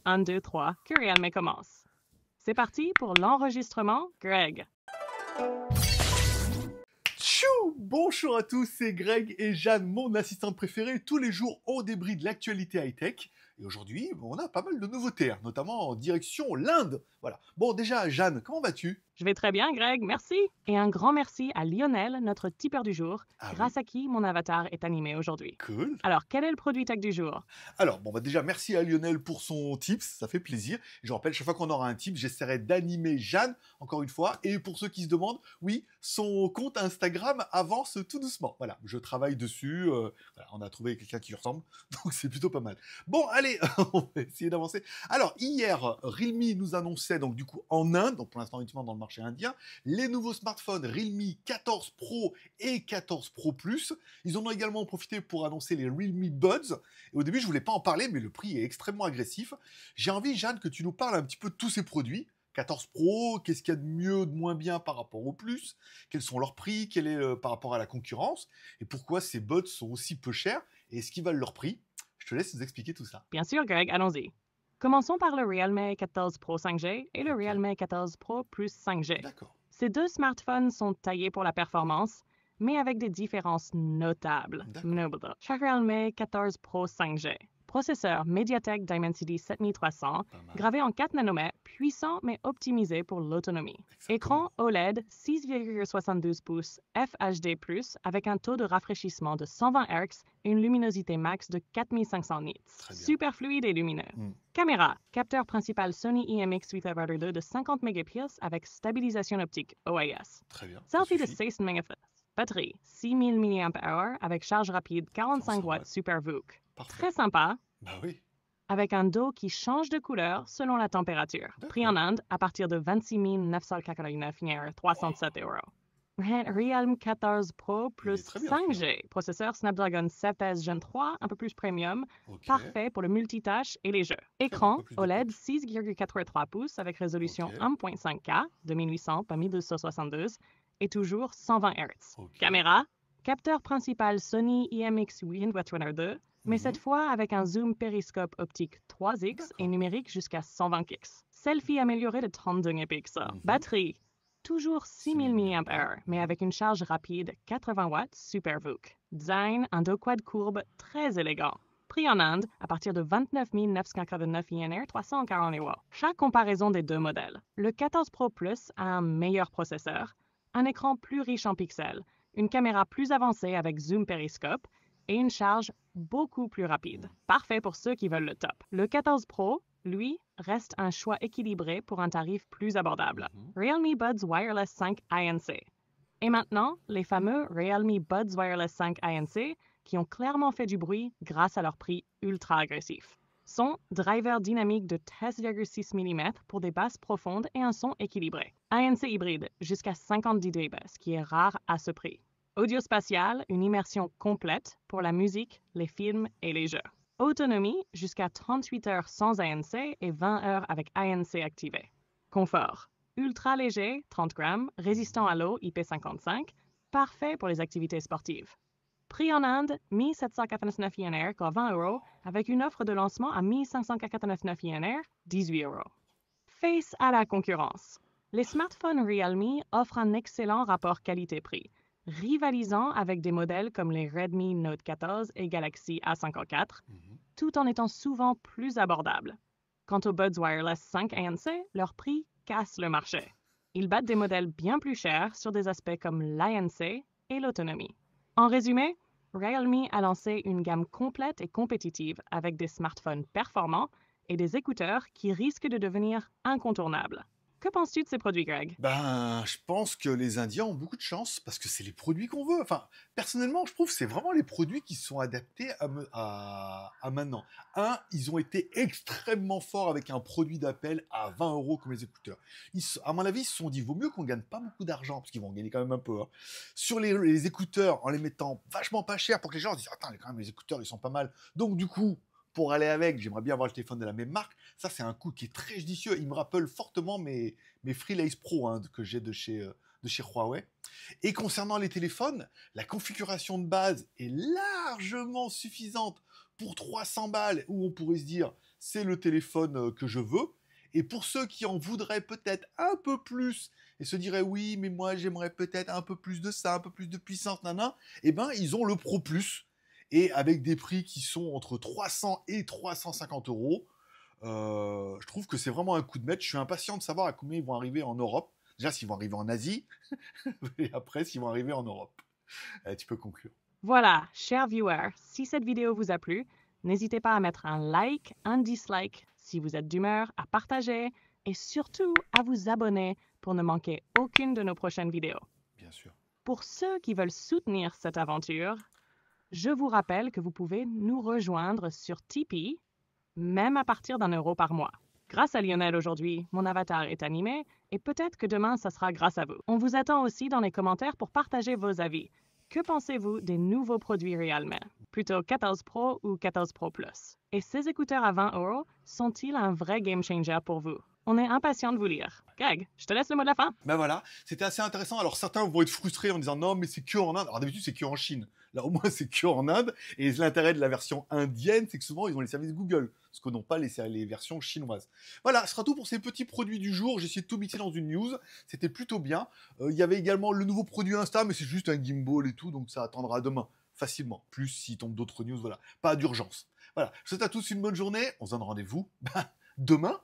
1, 2, 3, que Realme commence. C'est parti pour l'enregistrement, Greg. Tchou! Bonjour à tous, c'est Greg et Jeanne, mon assistante préférée. Tous les jours, on débride l'actualité high-tech. Et aujourd'hui, on a pas mal de nouveautés, notamment en direction l'Inde. Voilà. Bon, déjà, Jeanne, comment vas-tu? Je vais très bien, Greg, merci. Et un grand merci à Lionel, notre tipeur du jour, Ah oui, grâce à qui mon avatar est animé aujourd'hui. cool. Alors, quel est le produit tech du jour? Alors, bon, bah déjà, merci à Lionel pour son tips, ça fait plaisir. Je rappelle, chaque fois qu'on aura un tip, j'essaierai d'animer Jeanne, encore une fois. Et pour ceux qui se demandent, oui, son compte Instagram avance tout doucement. Voilà, je travaille dessus. Voilà, on a trouvé quelqu'un qui lui ressemble, donc c'est plutôt pas mal. Bon, allez, on va essayer d'avancer. Alors, hier, Realme nous annonçait, donc du coup, en Inde, donc pour l'instant uniquement dans le marché indien, les nouveaux smartphones Realme 14 Pro et 14 Pro Plus. Ils en ont également profité pour annoncer les Realme Buds. Et au début, je voulais pas en parler, mais le prix est extrêmement agressif. J'ai envie, Jeanne, que tu nous parles un petit peu de tous ces produits. 14 Pro, qu'est-ce qu'il y a de mieux, de moins bien par rapport au Plus? Quels sont leurs prix? Quel est par rapport à la concurrence? Et pourquoi ces buds sont aussi peu chers? Et est-ce qu'ils valent leur prix? Je te laisse nous expliquer tout ça. Bien sûr, Greg, allons-y. Commençons par le Realme 14 Pro 5G et le Ok. Realme 14 Pro Plus 5G. D'accord. Ces deux smartphones sont taillés pour la performance, mais avec des différences notables. D'accord. Chaque Realme 14 Pro 5G. Processeur MediaTek Dimensity 7300, Pas mal. gravé en 4 nanomètres, puissant mais optimisé pour l'autonomie. Exactement. Écran OLED 6,72 pouces FHD+, avec un taux de rafraîchissement de 120 Hz et une luminosité max de 4500 nits. Très bien. Super fluide et lumineux. Caméra, capteur principal Sony IMX8 2 de 50 mégapixels avec stabilisation optique OIS. Très bien. Ça Selfie de suffit. 16 mégapixels. Batterie, 6000 mAh avec charge rapide 45 45 watts watts. Super VOOC. Parfait. Très sympa, Bah oui. avec un dos qui change de couleur selon la température. Prix en D'accord. Inde à partir de 26 999 yen, 307 euros. Realme 14 Pro Il est plus très bien celui-là. 5G, processeur Snapdragon 7S Gen 3, un peu plus premium, Ok. parfait pour le multitâche et les jeux. Très bien, un Écran peu plus de OLED punch. 6,83 pouces avec résolution Ok. 1.5K, 2800 par 1272 et toujours 120 Hz. Ok. Caméra, capteur principal Sony IMX8 2, mais cette fois avec un zoom périscope optique 3x et D'accord. numérique jusqu'à 120 px. Selfie amélioré de 32 mégapixels. Batterie, toujours 6000 mAh, mais avec une charge rapide 80 watts Super VOOC. Design, un dos quad courbe très élégant. Prix en Inde à partir de 29 989 yens, 340 euros. Chaque comparaison des deux modèles. Le 14 Pro Plus a un meilleur processeur, un écran plus riche en pixels, une caméra plus avancée avec zoom périscope et une charge beaucoup plus rapide. Parfait pour ceux qui veulent le top. Le 14 Pro, lui, reste un choix équilibré pour un tarif plus abordable. Realme Buds Wireless 5 INC. Et maintenant, les fameux Realme Buds Wireless 5 INC qui ont clairement fait du bruit grâce à leur prix ultra agressif. Son driver dynamique de 13,6 mm pour des basses profondes et un son équilibré. ANC hybride jusqu'à 50 dB, ce qui est rare à ce prix. Audio spatial, une immersion complète pour la musique, les films et les jeux. Autonomie, jusqu'à 38 heures sans ANC et 20 heures avec ANC activé. Confort, ultra léger, 30 grammes, résistant à l'eau, IP55, parfait pour les activités sportives. Prix en Inde, 1799 yens, soit 20 euros, avec une offre de lancement à 1599 yens, 18 euros. Face à la concurrence. Les smartphones Realme offrent un excellent rapport qualité-prix, rivalisant avec des modèles comme les Redmi Note 14 et Galaxy A54, tout en étant souvent plus abordables. Quant aux Buds Wireless 5 ANC, leur prix casse le marché. Ils battent des modèles bien plus chers sur des aspects comme l'ANC et l'autonomie. En résumé, Realme a lancé une gamme complète et compétitive avec des smartphones performants et des écouteurs qui risquent de devenir incontournables. Que penses-tu de ces produits, Greg? Ben, je pense que les Indiens ont beaucoup de chance parce que c'est les produits qu'on veut. Enfin, personnellement, je trouve que c'est vraiment les produits qui sont adaptés à maintenant. Ils ont été extrêmement forts avec un produit d'appel à 20 euros comme les écouteurs. À mon avis, ils se sont dit, vaut mieux qu'on gagne pas beaucoup d'argent parce qu'ils vont en gagner quand même un peu. Sur les écouteurs, en les mettant vachement pas cher pour que les gens se disent, attends, quand même, les écouteurs, ils sont pas mal. Donc, du coup, pour aller avec, j'aimerais bien avoir le téléphone de la même marque. Ça, c'est un coup qui est très judicieux. Il me rappelle fortement mes Freelace Pro que j'ai de chez Huawei. Et concernant les téléphones, la configuration de base est largement suffisante pour 300 balles, où on pourrait se dire c'est le téléphone que je veux. Et pour ceux qui en voudraient peut-être un peu plus et se diraient oui, mais moi j'aimerais peut-être un peu plus de ça, un peu plus de puissance, nana, eh ben ils ont le Pro Plus et avec des prix qui sont entre 300 et 350 euros. Je trouve que c'est vraiment un coup de maître. Je suis impatient de savoir à combien ils vont arriver en Europe. Déjà s'ils vont arriver en Asie et après s'ils vont arriver en Europe. Tu peux conclure. Voilà, chers viewers, si cette vidéo vous a plu, n'hésitez pas à mettre un like, un dislike si vous êtes d'humeur, à partager et surtout à vous abonner pour ne manquer aucune de nos prochaines vidéos. Bien sûr. Pour ceux qui veulent soutenir cette aventure, je vous rappelle que vous pouvez nous rejoindre sur Tipeee, même à partir d'1 € par mois. Grâce à Lionel aujourd'hui, mon avatar est animé et peut-être que demain, ça sera grâce à vous. On vous attend aussi dans les commentaires pour partager vos avis. Que pensez-vous des nouveaux produits Realme? Plutôt 14 Pro ou 14 Pro Plus? Et ces écouteurs à 20 € sont-ils un vrai game changer pour vous? On est impatient de vous lire. Greg, je te laisse le mot de la fin. Ben voilà, c'était assez intéressant. Alors certains vont être frustrés en disant non, mais c'est que en Inde. Alors d'habitude, c'est que en Chine. Là, au moins, c'est que en Inde. Et l'intérêt de la version indienne, c'est que souvent, ils ont les services Google, ce que n'ont pas les versions chinoises. Voilà, ce sera tout pour ces petits produits du jour. J'ai essayé de tout mixer dans une news. C'était plutôt bien. Il y avait également le nouveau produit Insta, mais c'est juste un gimbal et tout, donc ça attendra demain, facilement. Plus s'il tombe d'autres news, voilà. Pas d'urgence. Voilà, je vous souhaite à tous une bonne journée. On se donne rendez-vous demain.